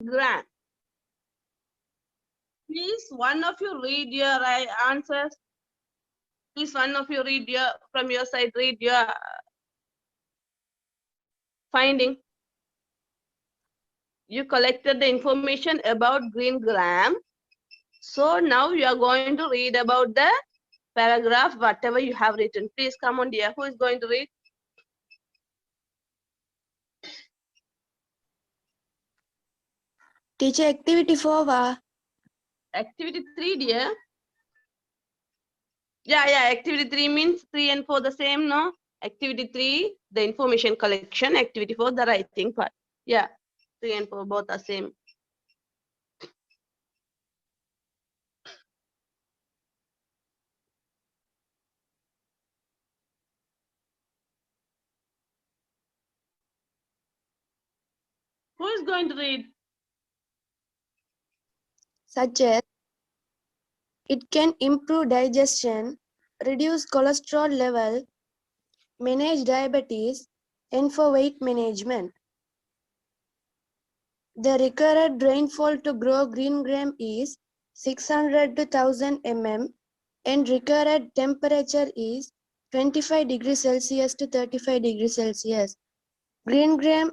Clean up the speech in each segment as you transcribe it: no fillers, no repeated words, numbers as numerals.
gram. Please, one of you read your answers. Please, one of you read your, from your side, read your finding. You collected the information about green gram. So now you are going to read about the paragraph, whatever you have written. Please come on, dear. Who is going to read? Teacher, activity 4 va? Activity 3, dear. Yeah, activity 3 means 3 and 4 the same, no? Activity 3, the information collection. Activity 4, the writing part. Yeah, 3 and 4 both are same. Who is going to read? Such as, it can improve digestion, reduce cholesterol level, manage diabetes, and for weight management. The required rainfall to grow green gram is 600 to 1000 mm and required temperature is 25 degrees Celsius to 35 degrees Celsius. Green gram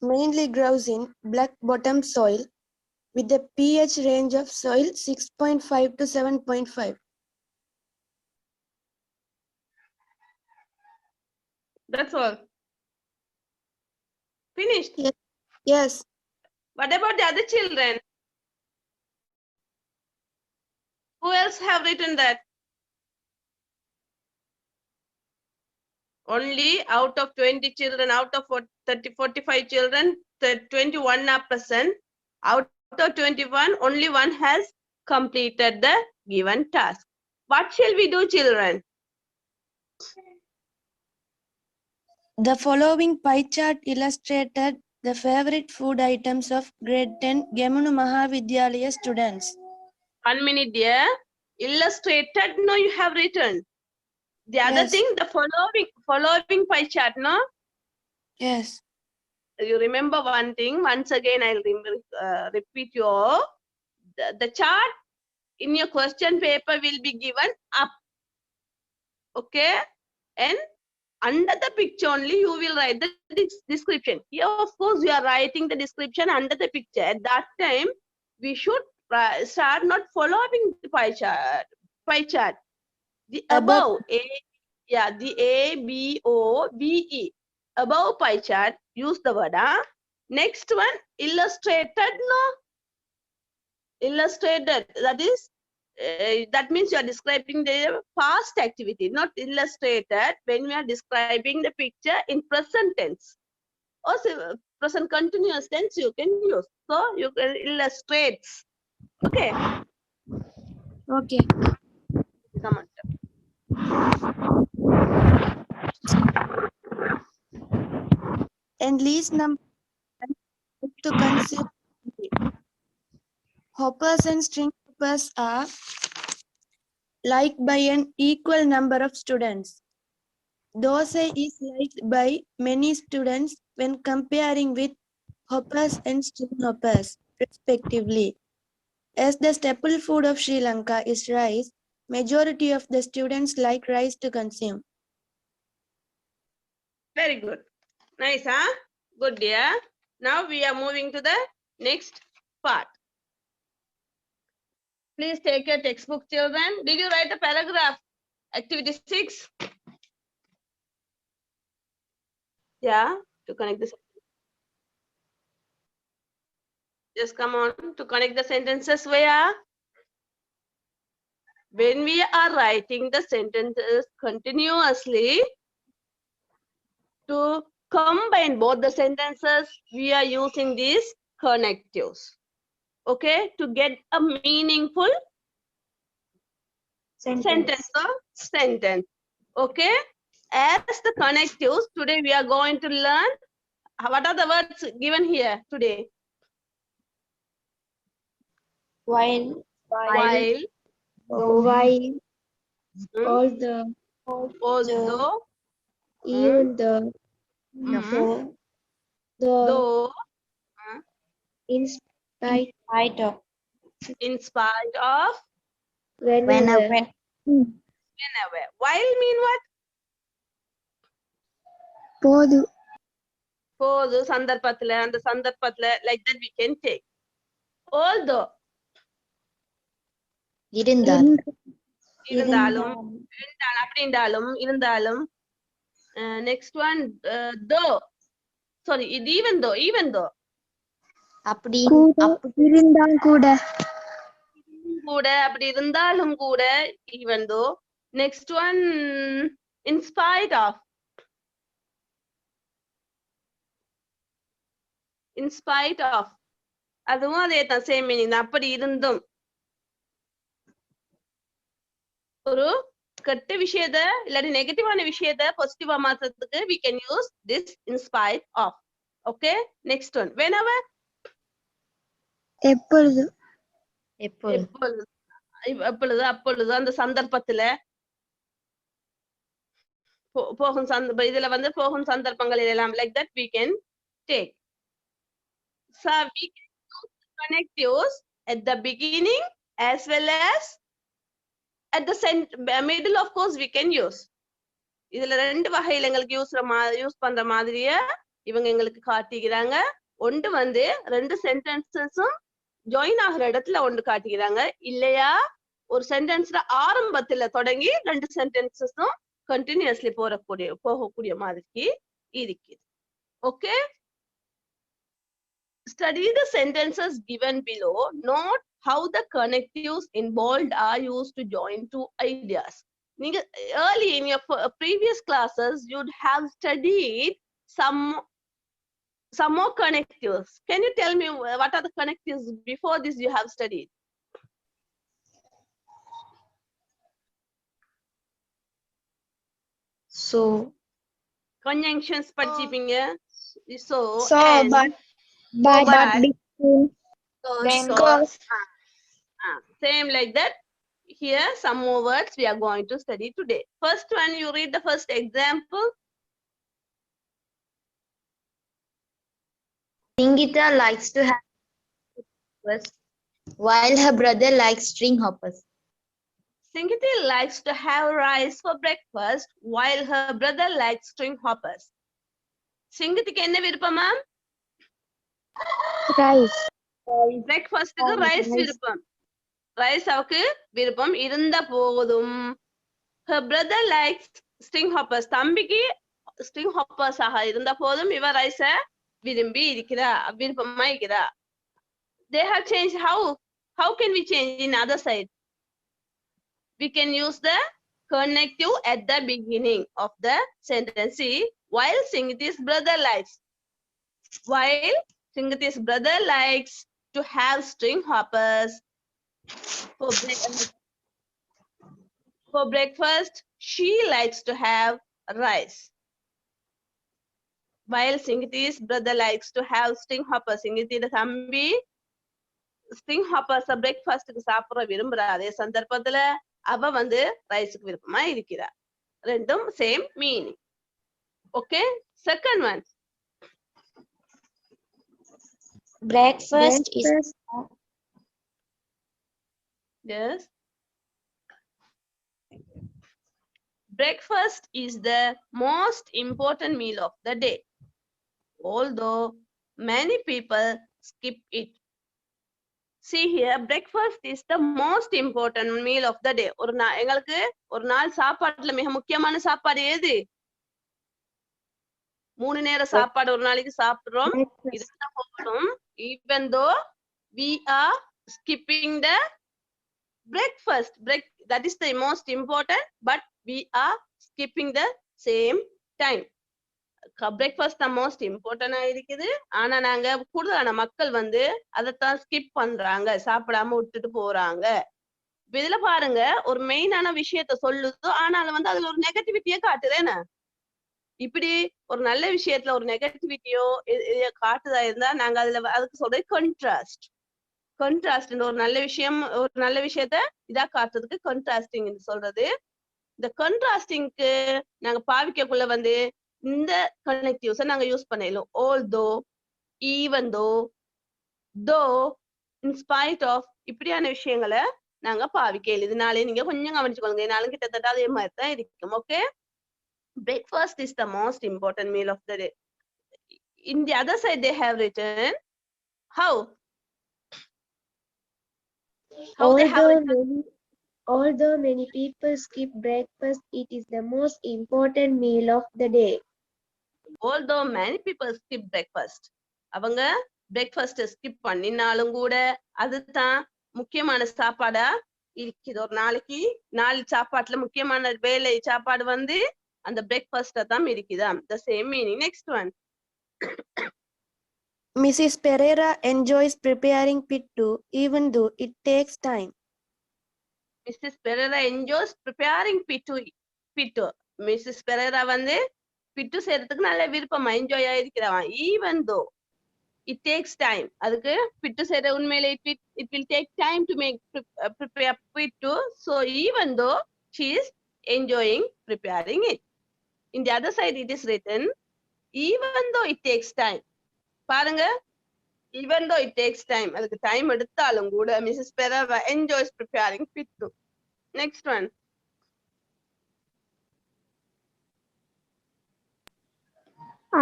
mainly grows in black bottom soil with a pH range of soil 6.5 to 7.5. That's all. Finished? Yes. What about the other children? Who else have written that? Only out of 20 children, out of 45 children, 21 are present. Out of 21, only one has completed the given task. What shall we do, children? The following pie chart illustrated the favorite food items of grade 10 Gemunu Mahavidyalaya students. 1 minute, dear. Illustrated, no, you have written. The other Yes. thing, the following pie chart, no? Yes. You remember one thing, once again, I'll repeat you all. The chart in your question paper will be given up. Okay? And under the picture only, you will write the description. Here, of course, you are writing the description under the picture. At that time, we should start not following the pie chart. The above, the A, B, O, B, E. Above pie chart, use the word. Next one, illustrated, no? Illustrated, that means you are describing the past activity, not illustrated. When we are describing the picture in present tense or present continuous tense, you can use. So you can illustrate. Okay. Okay. Come on. And least number to consume. Hoppers and string hoppers are liked by an equal number of students. Dosa is liked by many students when comparing with hoppers and string hoppers, respectively. As the staple food of Sri Lanka is rice, majority of the students like rice to consume. Very good. Nice, huh? Good, dear. Now we are moving to the next part. Please take your textbook, children. Did you write a paragraph? Activity 6. Yeah, to connect this. Just come on to connect the sentences where? When we are writing the sentences continuously, to combine both the sentences, we are using these connectives. Okay, to get a meaningful sentence or sentence. Okay, as the connectives, today we are going to learn what are the words given here today. While, While, although, even even though, though, though, In spite of. In spite of, Whenever. whenever. While mean what? போது போது சந்தர்ப்பத்துல, அந்த சந்தர்ப்பத்துல, like that we can take. Although, இருந்தாலும். இருந்தாலும், அப்படின்றாலும், இருந்தாலும். Next one, though. Sorry, it even though. அப்படி இருந்தா கூட கூட, அப்படி இருந்தாலும் கூட, even though. Next one, in spite of. In spite of. அதுவும் அதே தான், சேம் மீனிங் தான். அப்படி இருந்தும். ஒரு கெட்ட விஷயத்த இல்லாட்டி நெகட்டிவான விஷயத்த பாசிட்டிவா மாத்துறதுக்கு we can use this in spite of. Okay, next one, whenever. எப்பொழுது எப்பொழுது. எப்பொழுது, அப்பொழுது, அந்த சந்தர்ப்பத்துல. போகும் இதுல வந்து போகும் சந்தர்ப்பங்கள் எல்லாம், like that we can take. So we can use connectives at the beginning as well as at the middle. Of course we can use. இதுல ரெண்டு வகையில எங்களுக்கு யூஸ் பண்ற மாதிரியே இவங்க எங்களுக்கு காட்டிக்கிறாங்க. ஒன்று வந்து ரெண்டு சென்டென்சஸும் ஜாயின் ஆகிற இடத்துல ஒன்று காட்டிக்கிறாங்க, இல்லையா ஒரு சென்டென்ஸ்ல ஆரம்பத்துல தொடங்கி ரெண்டு சென்டென்சஸும் கண்டினியூஸ்லி போகக்கூடிய மாதிரி இருக்குது. Okay, study the sentences given below. Note how the connectives in bold are used to join two ideas. Early in your previous classes, you'd have studied some more connectives. Can you tell me what are the connectives before this you have studied? So. Conjunctions படிச்சிப்பீங்க. So, but because. Same like that. Here some more words we are going to study today. First one, you read the first example. Singita likes to have breakfast while her brother likes string hoppers. Singita likes to have rice for breakfast while her brother likes string hoppers. Singitக்கு என்ன விருப்பம் ma'am? rice பிரேக்ஃபாஸ்ட்க்கு rice விருப்பம். Rice அவக்கு விருப்பம் இருந்த போதும் her brother likes string hoppers. தம்பிக்கு string hoppers ஆக இருந்த போதும் இவ ரைஸ விரும்பி இருக்கிறா, விருப்பமா இருக்கிறா. They have changed. How can we change in other side? We can use the connective at the beginning of the sentence. See, while Singiti's brother likes. While Singiti's brother likes to have string hoppers for breakfast, she likes to have rice. While Singiti's brother likes to have string hoppers, Singiti's தம்பி string hoppers breakfastக்கு சாப்பிட விரும்புறா. அதே சந்தர்ப்பத்துல அவ வந்து ரைஸ்க்கு விருப்பமா இருக்கிறா. ரெண்டும் same meaning. Okay, second one. Breakfast is. Yes. Breakfast is the most important meal of the day, although many people skip it. See here, breakfast is the most important meal of the day. எங்களுக்கு ஒரு நாள் சாப்பாட்டுல மிக முக்கியமான சாப்பாடு எது? 3 நேர சாப்பாடு ஒரு நாளைக்கு சாப்பிடுறோம். இதுதான் போகணும். Even though we are skipping the breakfast, that is the most important, but we are skipping the same time. Breakfast the most important இருக்குது. ஆனா நாங்க கூடுதலான மக்கள் வந்து அதைத்தான் ஸ்கிப் பண்றாங்க, சாப்பிடாம விட்டுட்டு போறாங்க. இதுல பாருங்க, ஒரு மெயினான விஷயத்த சொல்லுது, ஆனாலும் வந்து அதுல ஒரு நெகட்டிவிட்டியே காட்டுதேன்னு. இப்படி ஒரு நல்ல விஷயத்துல ஒரு நெகட்டிவிட்டியோ காட்டுதா இருந்தா நாங்க அதுக்கு சொல்றது கண்ட்ராஸ்ட். கண்ட்ராஸ்ட் ஒரு நல்ல விஷயத்த இதா காட்டுறதுக்கு கண்ட்ராஸ்டிங் சொல்றது. இந்த கண்ட்ராஸ்டிங்க்கு நாங்க பாவிக்கக்குள்ள வந்து இந்த கனெக்டிவ்ஸை நாங்க யூஸ் பண்ணிடலாம். although, even though, though, in spite of, இப்படியான விஷயங்களை நாங்க பாவிக்கல. இதனாலே நீங்க கொஞ்சம் கவனிச்சுக்கோங்க. இதனாலும் கிட்டத்தட்ட அதே மாதிரி தான் இருக்கும். Okay, breakfast is the most important meal of the day. In the other side they have written how they have written. Although many people skip breakfast, it is the most important meal of the day. Although many people skip breakfast, அவங்க breakfast skip பண்ணினாலும் கூட அதுதான் முக்கியமான சாப்பாடா இருக்குது. ஒரு நாளைக்கு 4 சாப்பாட்டுல முக்கியமான வேலை சாப்பாடு வந்து அந்த breakfast தான் இருக்குதாம். The same meaning. Next one. Mrs. Pereira enjoys preparing pittu even though it takes time. Mrs. Pereira enjoys preparing pittu. Mrs. Pereira வந்து pittu செய்யறதுக்கு நல்ல விருப்பமா enjoy ஆயிருக்கிறவா. Even though it takes time. அதுக்கு pittu செய்யற உண்மையிலே it will take time to make prepare pittu. So even though she is enjoying preparing it. In the other side it is written even though it takes time. பாருங்க, even though it takes time, அதுக்கு time எடுத்தாலும் கூட Mrs. Pereira enjoys preparing pittu. Next one.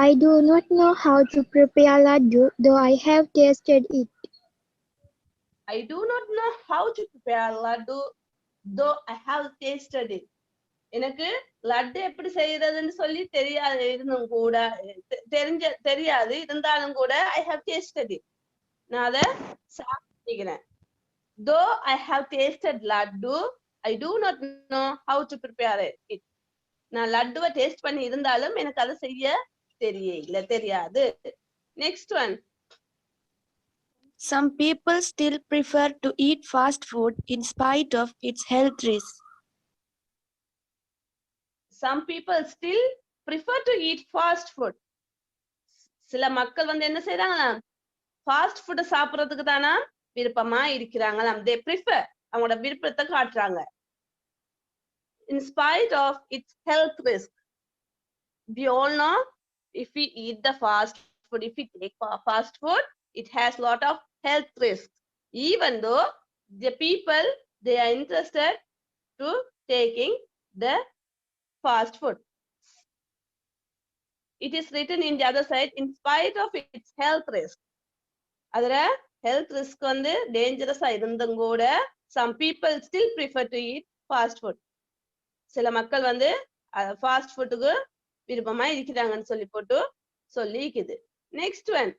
I do not know how to prepare laddu, though I have tasted it. I do not know how to prepare laddu, though I have tasted it. எனக்கு லட்டு எப்படி செய்யறதுன்னு சொல்லி தெரியாது இருந்தும் கூட தெரியாது இருந்தாலும் கூட I have tasted it. நான் அதை சாப்பிட்டுக்கிறேன். Though I have tasted laddu, I do not know how to prepare it. நான் லட்டுவை டேஸ்ட் பண்ணி இருந்தாலும் எனக்கு அதை செய்ய தெரியாது. Next one. Some people still prefer to eat fast food in spite of its health risks. Some people still prefer to eat fast food. சில மக்கள் வந்து என்ன செய்றாங்களாம், ஃபாஸ்ட் ஃபுட் சாப்பிடுறதுக்கு தானா விருப்பமா இருக்கிறாங்களாம். they prefer, அவங்களோட விருப்பத்தை காட்டுறாங்க. In spite of its health risk. We all know if we eat the fast food, if we take fast food, it has lot of health risks. Even though the people, they are interested to taking the fast food. It is written in the other side, in spite of its health risk. அதுல health risk வந்து dangerous இருந்தும் கூட some people still prefer to eat fast food. சில மக்கள் வந்து fast foodக்கு விருப்பமா இருக்கிறாங்கன்னு சொல்லி போட்டு சொல்லிக்குது. Next one.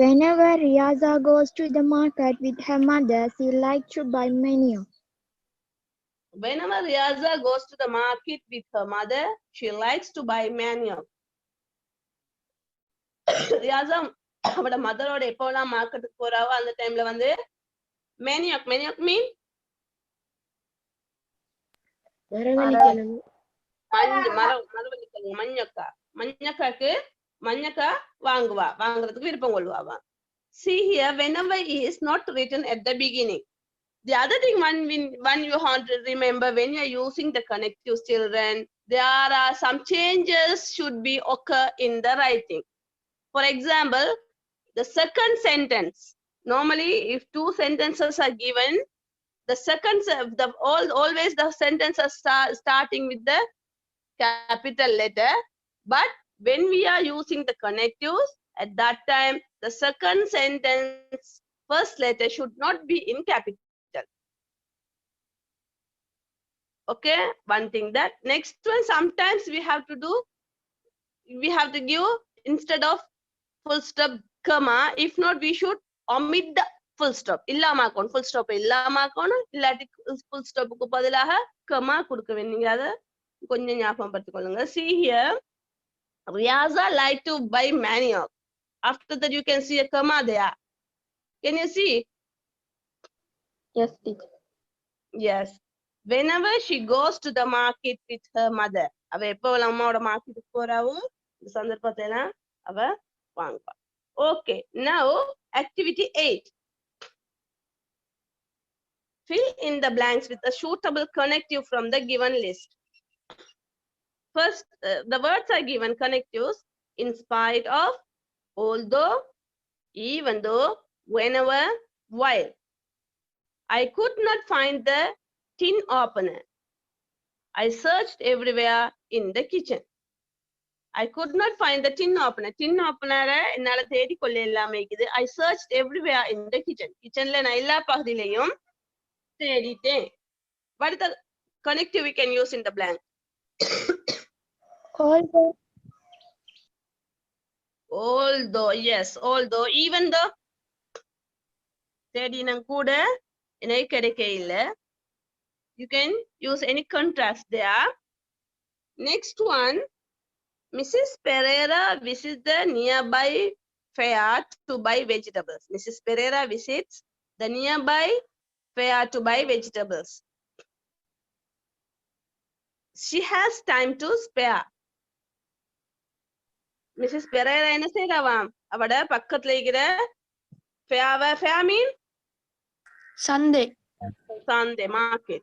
Whenever Riaza goes to the market with her mother, she likes to buy manioc. Whenever Riaza goes to the market with her mother, she likes to buy manioc. Riyasa அவட மதரோட எப்போலாம் மார்க்கெட்டுக்கு போறாவோ அந்த டைம்ல வந்து manioc mean மரவள்ளிக்கிழங்கு. மரவள்ளிக்கிழங்கு மஞ்சக்காக்கு மஞ்சக்காய் வாங்குறதுக்கு விருப்பம் கொள்வாவா. See here, whenever is not written at the beginning. The other thing one you have to remember when you are using the connectives, children, there are some changes should be occur in the writing. For example, the second sentence. Normally, if two sentences are given, the second always the sentences are starting with the capital letter. But when we are using the connectives, at that time, the second sentence first letter should not be in capital. Okay, one thing that. Next one, sometimes we have to give instead of full stop comma. If not, we should omit the full stop. இல்லாமக்கணும் full stop இல்லாமக்கணும் இல்லாட்டி full stop க்கு பதிலாக comma கொடுக்க வேண்டியது. அத கொஞ்சம் ஞாபகம் படுத்திக்கொள்ளுங்க. See here, Riaza like to buy manioc. After that, you can see a comma there. Can you see? Yes, teacher. Yes. Whenever she goes to the market with her mother, அவ எப்போ அம்மாவோட மார்க்கெட்டுக்கு போறாவோ இந்த சந்தர்ப்பத்துல அவ வாங்குவா. Okay, now activity 8. Fill in the blanks with a suitable connective from the given list. First, the words are given connectives in spite of, although, Even though, whenever, while. I could not find the tin opener. I searched everywhere in the kitchen. I could not find the tin opener. Tin opener என்னால தேடி கொள்ள இல்லாம இருக்குது. I searched everywhere in the kitchen. Kitchenல நான் எல்லா பகுதியிலையும் தேடிட்டேன். What is the connective we can use in the blank? Although, yes, although, even though. தேடினம் கூட எனக்கு கிடைக்க இல்ல. You can use any contrast there. Next one, Mrs. Pereira visits the nearby fair to buy vegetables. Mrs. Pereira visits the nearby fair to buy vegetables. She has time to spare. Mrs. Pereira என்ன செய்யறாவாம்? அவட பக்கத்துல இருக்கிற fair mean Sunday. Sunday market.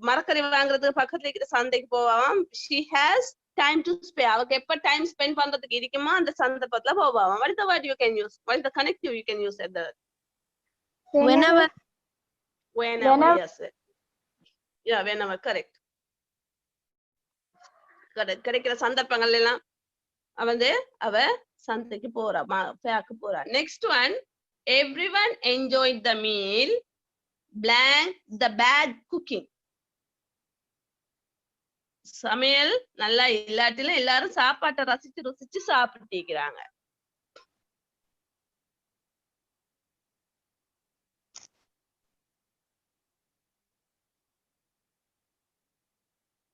மரக்கறி வாங்குறதுக்கு பக்கத்துல இருக்கிற சந்தைக்கு போவாம். She has time to spare. அவருக்கு எப்ப டைம் ஸ்பெண்ட் பண்றதுக்கு இருக்குமா அந்த சந்தர்ப்பத்துல போவாம். What is the word you can use? What is the connective you can use at the Whenever. yes. Yeah, whenever, correct. கிடைக்கிற சந்தர்ப்பங்கள் எல்லாம் அவ சந்தைக்கு போறா, ஃபேருக்கு போறா. Next one, everyone enjoyed the meal, blank the bad cooking. சமையல் நல்லா இல்லாட்டிலும் எல்லாரும் சாப்பாட்டை ரசிச்சு ருசிச்சு சாப்பிட்டிருக்கிறாங்க.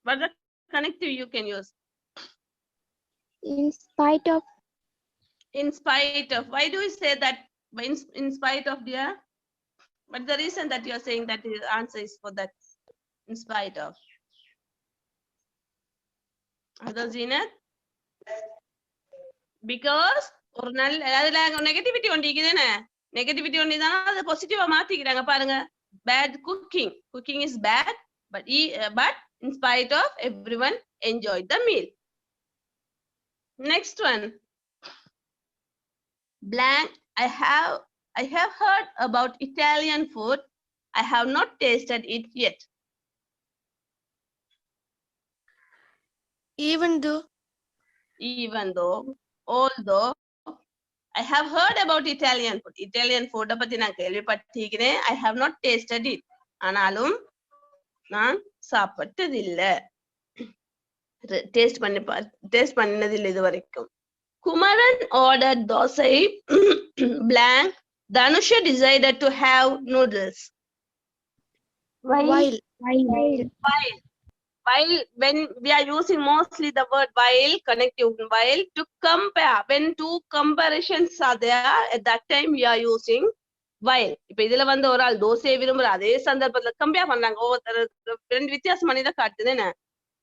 What the connective you can use? In spite of. In spite of. Why do you say that in spite of, dear? What's the reason that you are saying that the answer is for that? In spite of. Other Zenith? Because ஒரு நல்ல அதுல negativity ஒன்று இருக்குதுன்னு negativity ஒன்று தானே அது பாசிட்டிவா மாத்திக்கிறாங்க பாருங்க. Bad cooking. Cooking is bad, but in spite of, everyone enjoyed the meal. Next one. Blank. I have heard about Italian food. I have not tasted it yet. Even though. Although, I have heard about Italian food. Italian food பத்தி நான் கேள்விப்பட்டிருக்கிறேன். I have not tasted it. ஆனாலும் நான் சாப்பிட்டதில்லை. Taste பண்ணதில்லை இது வரைக்கும். Kumaran ordered dosai. Blank. Dhanusha decided to have noodles. While. While, when we are using mostly the word while, connective while, to compare, when two comparisons are there, at that time we are using while. இப்ப இதுல ஒரு ஆள் தோசையை விரும்புற அதே சந்தர்ப்பத்துல compare பண்ணாங்க. ஒவ்வொருத்தர் ரெண்டு வித்தியாசம் பண்ணி தான் காட்டுதுன்னு.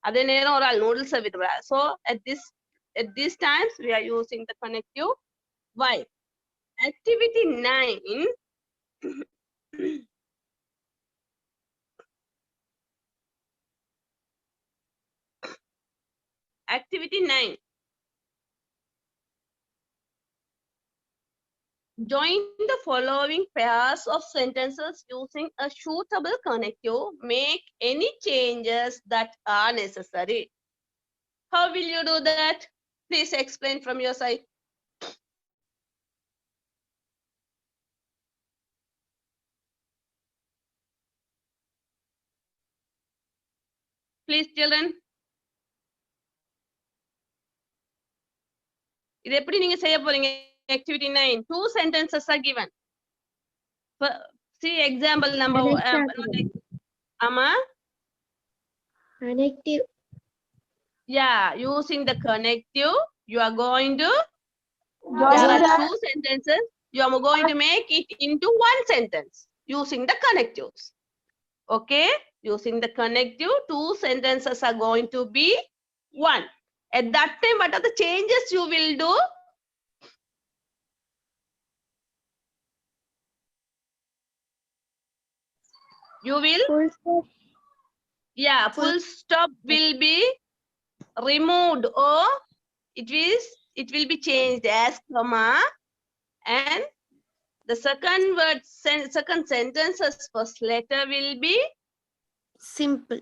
அதே நேரம் ஒரு ஆள் நூடுல்ஸை விரும்புற. So at these times we are using the connective while. Activity 9. Activity 9. Join the following pairs of sentences using a suitable connective. Make any changes that are necessary. How will you do that? Please explain from your side. Please, children. இது எப்படி நீங்க செய்ய போறீங்க? Activity 9. 2 sentences are given. See example number 1. Ama? Connective. Yeah, using the connective, you are going to there are 2 sentences. You are going to make it into 1 sentence using the connectives. Okay? Using the connective, 2 sentences are going to be 1. At that time, what are the changes you will do? You will? Full stop. Yeah, full stop will be removed or it will be changed as comma, And the second word, second sentence's first letter will be Simple.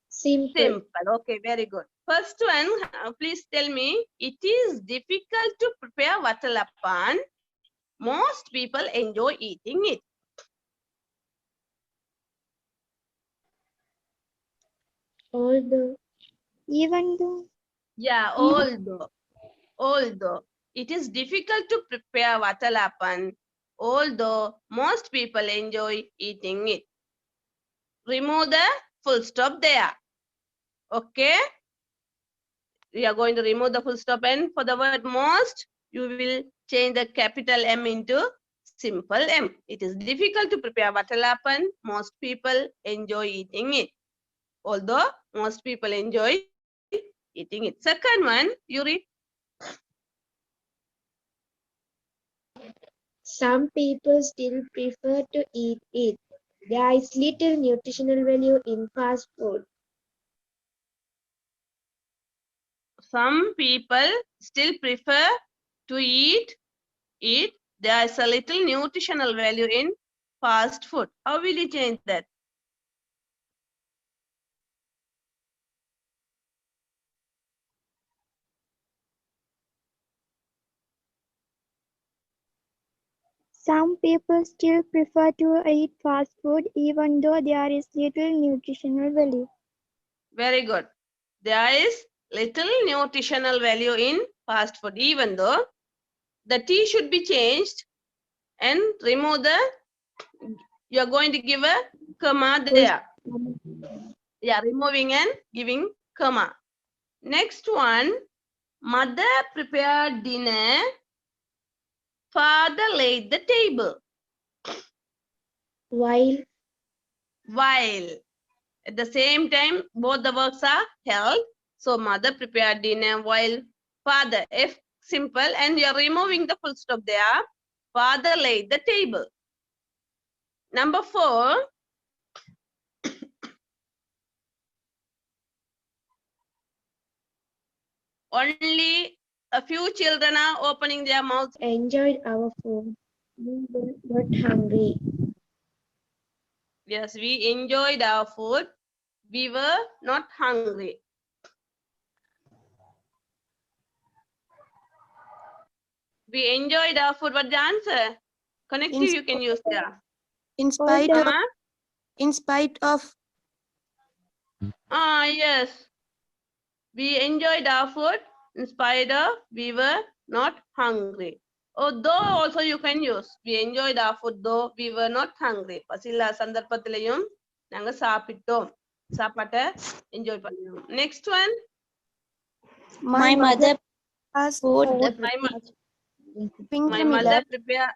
Simple. simple. Okay, very good. First one, please tell me, it is difficult to prepare vatalapan. Most people enjoy eating it. Although. Even though. Yeah, although it is difficult to prepare vatalapan, although most people enjoy eating it. Remove the full stop there. Okay. We are going to remove the full stop, and for the word most, you will change the capital M into simple M. It is difficult to prepare vatalapan. Most people enjoy eating it. Although most people enjoy eating it. Second one, you read. Some people still prefer to eat it. There is little nutritional value in fast food. Some people still prefer to eat it. There is a little nutritional value in fast food. How will you change that? Some people still prefer to eat fast food even though there is little nutritional value. Very good. There is little nutritional value in fast food, even though the T should be changed and remove the, you are going to give a comma there. Yeah, removing and giving comma. Next one, mother prepared dinner, father laid the table. While At the same time, both the verbs are held. So mother prepared dinner while father, if simple, and you are removing the full stop there. Father laid the table. Number 4. Only a few children are opening their mouths. enjoyed our food. We were not hungry. Yes, we enjoyed our food. We were not hungry. We enjoyed our food. What's the answer? Connective you can use there. In spite of, Mama? in spite of, Ah, yes. We enjoyed our food in spite of we were not hungry. Though also you can use. We enjoyed our food though we were not hungry. பசியில்லா சந்தர்ப்பத்திலையும் நாங்க சாப்பிட்டோம். சாப்பாட்டை enjoy பண்ணினோம். Next one. My mother has food My mother prepare.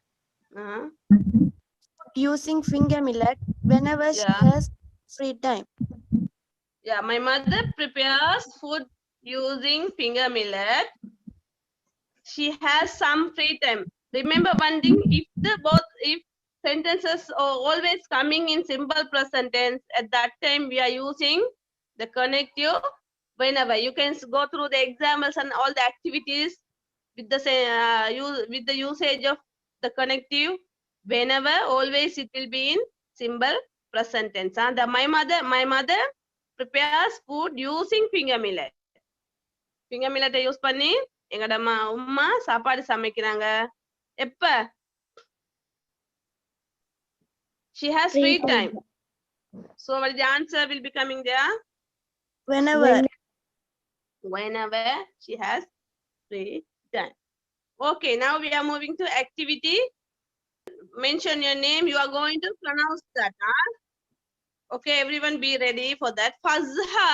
using finger millet whenever she Yeah. has free time. Yeah, my mother prepares food using finger millet. She has some free time. Remember one thing, if sentences are always coming in simple present tense, at that time we are using the connective whenever. You can go through the examples and all the activities with the usage of the connective whenever. Always it will be in simple present tense. My mother prepares food using finger millet. Finger millet use பண்ணி எங்கட உம்மா சாப்பாடு சமைக்கிறாங்க. எப்ப? She has free time. So what the answer will be coming there? Whenever. Whenever she has free time. Okay, now we are moving to activity. Mention your name. You are going to pronounce that. Okay, everyone be ready for that. Fazha.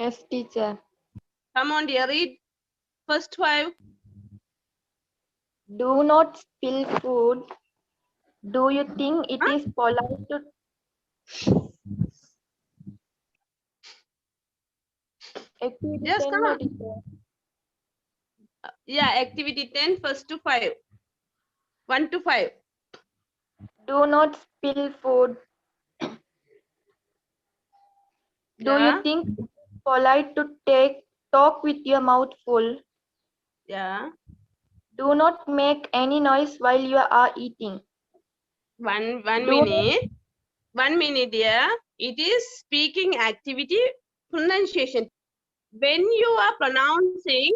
Yes, teacher. Come on, dear. Read first 5. Do not spill food. Do you think it is polite to activity Yes, 10, come on. teacher? Yeah, activity 10, first to 5. 1 to 5. Do not spill food. Do you Yeah. think it's polite to talk with your mouth full? Yeah. Do not make any noise while you are eating. One Do- minute. 1 minute, dear. It is speaking activity pronunciation. When you are pronouncing,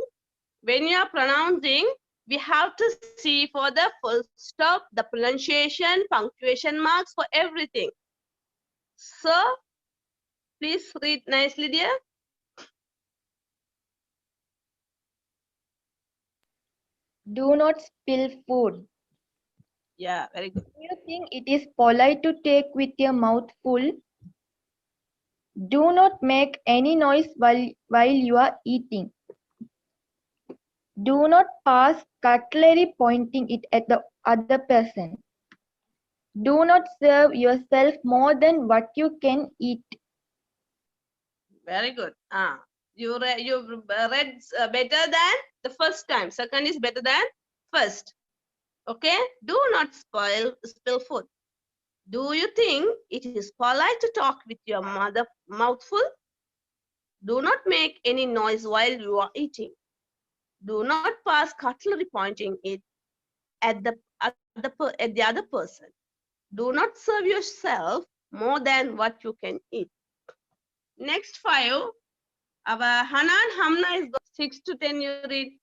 we have to see for the full stop, the pronunciation, punctuation marks for everything. So, please read nicely, dear. Do not spill food. Yeah, very good. Do you think it is polite to take with your mouth full? Do not make any noise while you are eating. Do not pass cutlery pointing it at the other person. Do not serve yourself more than what you can eat. Very good. You read better than the first time. Second is better than first. Okay. Do not spill food. Do you think it is polite to talk with your mouth full? Do not make any noise while you are eating. Do not pass cutlery pointing it at the other person. Do not serve yourself more than what you can eat. Next 5. Our Hanan Hamna is got 6 to 10. You read.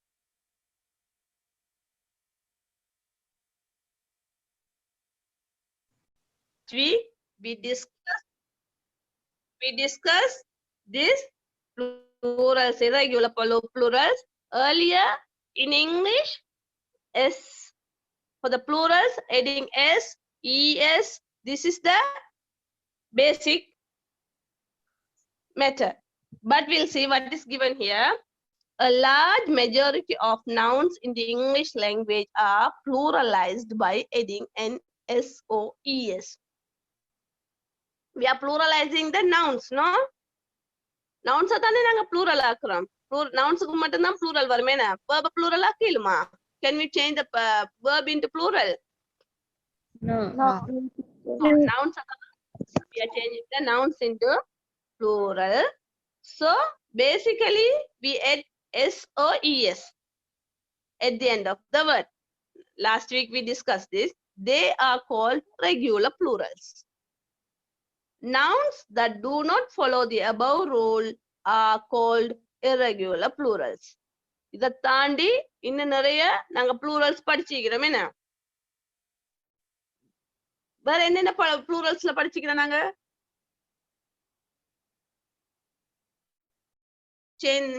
We discussed this plurals, irregular plurals earlier in English. S for the plurals, adding S, ES. This is the basic method. But we'll see what is given here. A large majority of nouns in the English language are pluralized by adding an S or ES. We are pluralizing the nouns, no? Nouns are the plural akram. Nouns are plural varmena. Verb plural akilma. Can we change the verb into plural? No. Nouns are, we are changing the nouns into plural. So basically we add S or ES at the end of the word. Last week we discussed this. They are called regular plurals. Nouns that do not follow the above rule are called irregular plurals. இதை தாண்டி இன்னும் நிறைய நாங்க plurals படிச்சிக்கிறோம் என்ன? வேற என்னென்ன pluralsல படிச்சிக்கிறோம் நாங்க?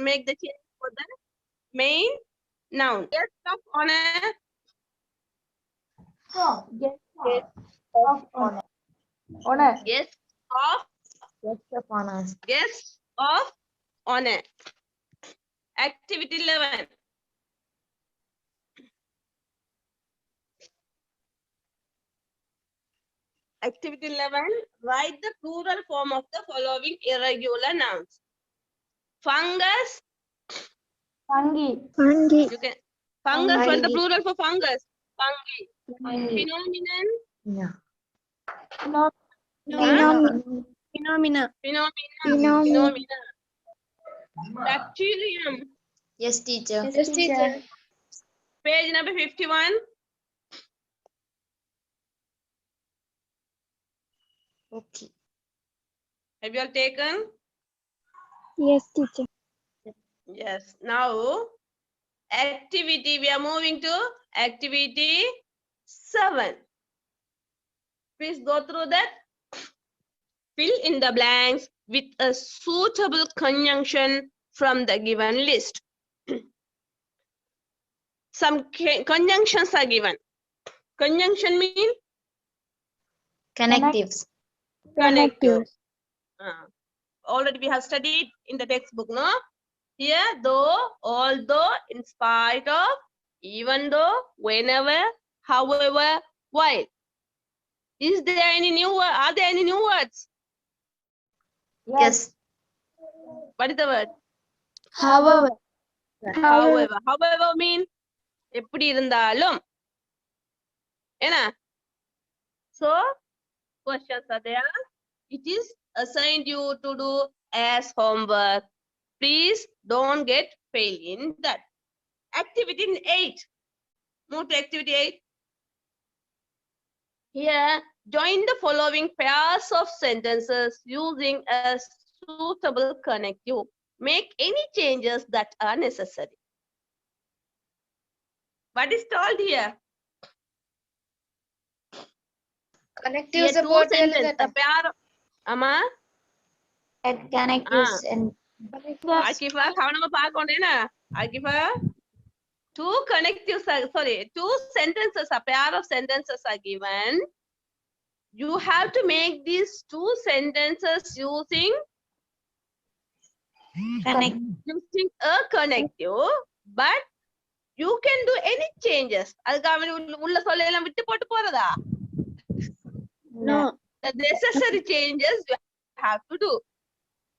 Make the change for the main noun. Yes, of honor. Honor. Yes, of guest of honor. Activity 11. Activity 11. Write the plural form of the following irregular nouns. Fungus. Fungi. You can fungus. What is the plural for fungus? Fungi. Phenomenon. Phenomena. Bacterium. Yes, teacher. Page number 51. Okay. Have you all taken? Yes, teacher. Yes. Now, activity. We are moving to activity 7. Please go through that. Fill in the blanks with a suitable conjunction from the given list. Some conjunctions are given. Conjunction means Connectives. connective. Already we have studied in the textbook, no? Here, though, although, in spite of, even though, whenever, however, while. Is there any new word? Are there any new words? Yes. What is the word? However, However mean எப்படி இருந்தாலும். என்ன? So, questions are there. It is assigned you to do as homework. Please don't get fail in that. Activity 8. Move to activity 8. Here, join the following pairs of sentences using a suitable connective. Make any changes that are necessary. What is told here? Connective Here, two support sentences. A pair. Amma? connectives and Akifa, kavanama paakondena. Akifa, two connectives are, sorry, two sentences, a pair of sentences are given. You have to make these two sentences using connect a connective, but you can do any changes. No. The necessary changes you have to do.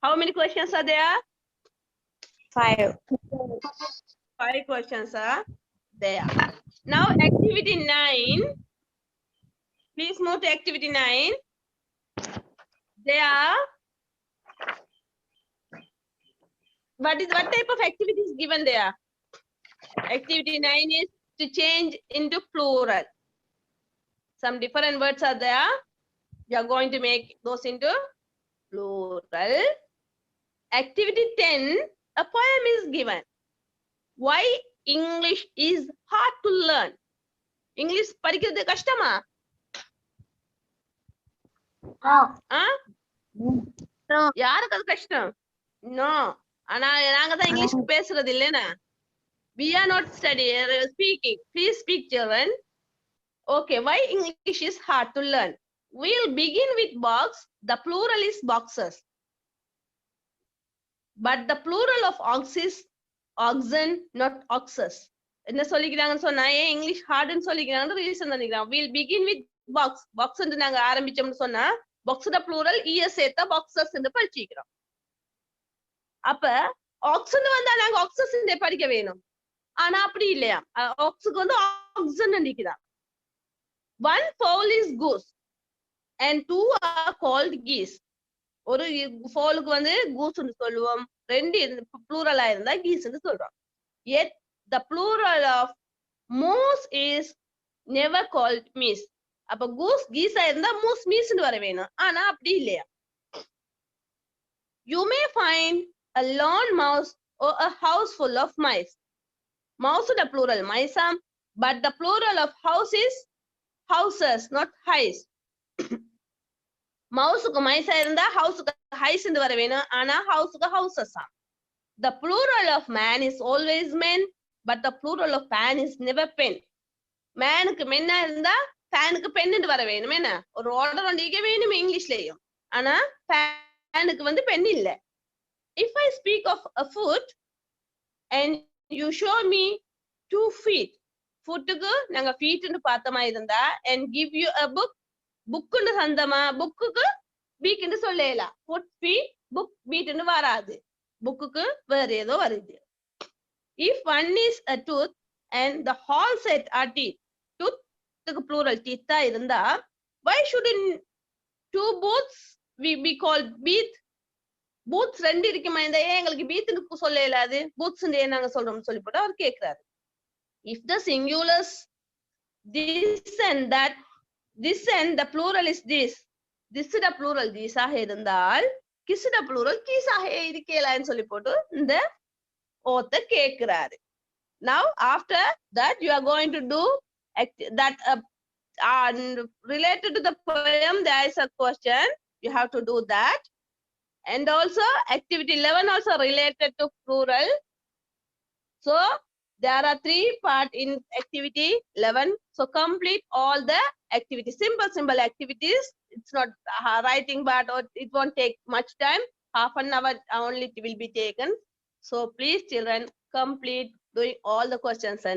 How many questions are there? 5. 5 questions are there. Now activity 9. Please move to activity 9. There. What type of activity is given there? Activity 9 is to change into plural. Some different words are there. You are going to make those into plural. Activity 10, a poem is given. Why English is hard to learn? English படிக்கிறது கஷ்டமா? No. யாருக்கு அது கஷ்டம்? No. ஆனா நாங்க தான் English பேசுறது இல்லைனா? We are not speaking. Please speak, children. Okay, why English is hard to learn? We'll begin with box. The plural is boxes. But the plural of ox is oxen, not oxes. என்ன சொல்லிக்கிறாங்கன்னு சொன்னா ஏன் English ஹார்ட்னு சொல்லிக்கிறாங்கன்னு reason நினைக்கிறாங்க. We'll begin with box. Box ன்னு நாங்க ஆரம்பிச்சோம்னு சொன்னா boxோட plural es சேர்த்தா boxes ன்னு படிச்சிக்கிறோம். அப்ப oxen வந்தா நாங்க oxes ன்னு படிக்க வேணும். ஆனா அப்படி இல்லையா? oxக்கு வந்து oxen நினைக்கிறாங்க. One fowl is goose and two are called geese. ஒரு foalக்கு வந்து goose ன்னு சொல்லுவோம். ரெண்டு plural ஆ இருந்தா geese ன்னு சொல்றோம். Yet the plural of moose is never called meese. அப்ப goose geese ஆ இருந்தா moose meese ன்னு வர வேணும். ஆனா அப்படி இல்லையா? You may find a lone mouse or a house full of mice. Mouse the plural mice, but the plural of house is houses, not highs. Mouseக்கு mice ஆ இருந்தா houseக்கு highs ன்னு வர வேணும். ஆனா houseக்கு houses. The plural of man is always men, but the plural of pan is never pen. Manக்கு மென்னா இருந்தா ஃபேனுக்கு pen வர வேணும். என்ன ஒரு ஆர்டர் வண்டிக்க வேணும் இங்கிலீஷ்லயும். ஆனா ஃபேனுக்கு வந்து பென் இல்ல. If I speak of a foot and you show me 2 feet, footக்கு நாங்க feetன்னு பார்த்தமா இருந்தா and give you a book, bookன்னு சந்தமா bookக்கு beakன்னு சொல்லலாம். foot feet book beatன்னு வராது. bookக்கு வேற ஏதோ வருது. If one is a tooth and the whole set are teeth, toothக்கு plural teeth ஆ இருந்தா why shouldn't two booths be called beeth? booths ரெண்டு இருக்குமா இந்த ஏன் எங்களுக்கு beethன்னு சொல்லலாது? booths ன்னு நாங்க சொல்றோம்னு சொல்லி போட்டு அவர் கேக்குறாரு. If the singulars this and that, this and the plural is this, this the plural these ஆக இருந்தால் kiss the plural keys ஆக இருக்கலாம்னு சொல்லி போட்டு இந்த author கேக்குறாரு. Now after that you are going to do that related to the poem. There is a question, you have to do that. And also activity 11 also related to plural. So there are 3 parts in activity 11. So complete all the activities, simple activities. It's not writing part, or it won't take much time. Half an hour only it will be taken. So please children complete doing all the questions and